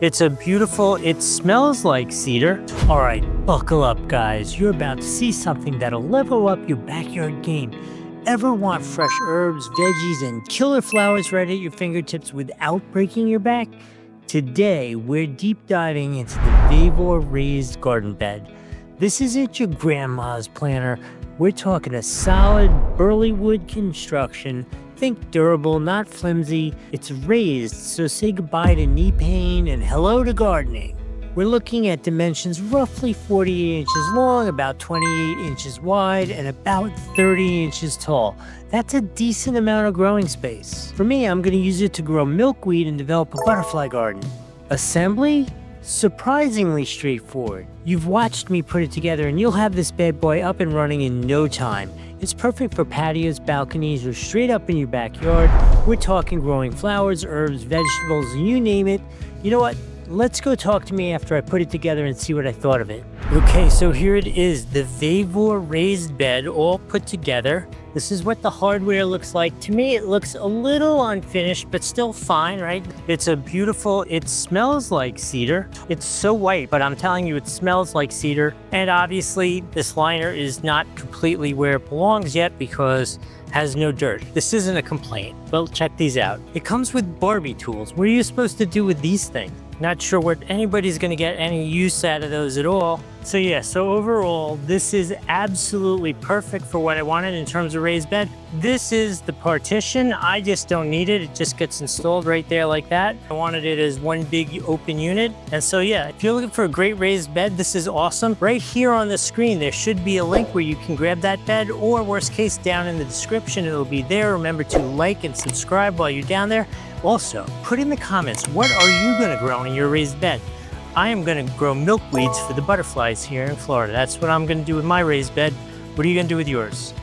It's a beautiful, it smells like cedar. All right, buckle up guys. You're about to see something that'll level up your backyard game. Ever want fresh herbs, veggies, and killer flowers right at your fingertips without breaking your back? Today, we're deep diving into the VEVOR Raised Garden Bed. This isn't your grandma's planter. We're talking a solid, burly wood construction. Think durable, not flimsy. It's raised, so say goodbye to knee pain and hello to gardening. We're looking at dimensions roughly 48 inches long, about 28 inches wide, and about 30 inches tall. That's a decent amount of growing space. For me, I'm going to use it to grow milkweed and develop a butterfly garden. Assembly? Surprisingly straightforward. You've watched me put it together and you'll have this bad boy up and running in no time. It's perfect for patios, balconies, or straight up in your backyard. We're talking growing flowers, herbs, vegetables, you name it. You know what? Let's go talk to me after I put it together and see what I thought of it. Okay, so here it is, the VEVOR Raised Bed all put together. This is what the hardware looks like. To me, it looks a little unfinished, but still fine, right? It's a beautiful, it smells like cedar. It's so white, but I'm telling you, it smells like cedar. And obviously, this liner is not completely where it belongs yet because it has no dirt. This isn't a complaint, but check these out. It comes with Barbie tools. What are you supposed to do with these things? Not sure what anybody's gonna get any use out of those at all. So yeah, so overall, this is absolutely perfect for what I wanted in terms of raised bed. This is the partition. I just don't need it. It just gets installed right there like that. I wanted it as one big open unit. And so yeah, if you're looking for a great raised bed, this is awesome. Right here on the screen, there should be a link where you can grab that bed, or worst case, down in the description, it'll be there. Remember to like and subscribe while you're down there. Also, put in the comments, what are you gonna grow in your raised bed? I am gonna grow milkweeds for the butterflies here in Florida. That's what I'm gonna do with my raised bed. What are you gonna do with yours?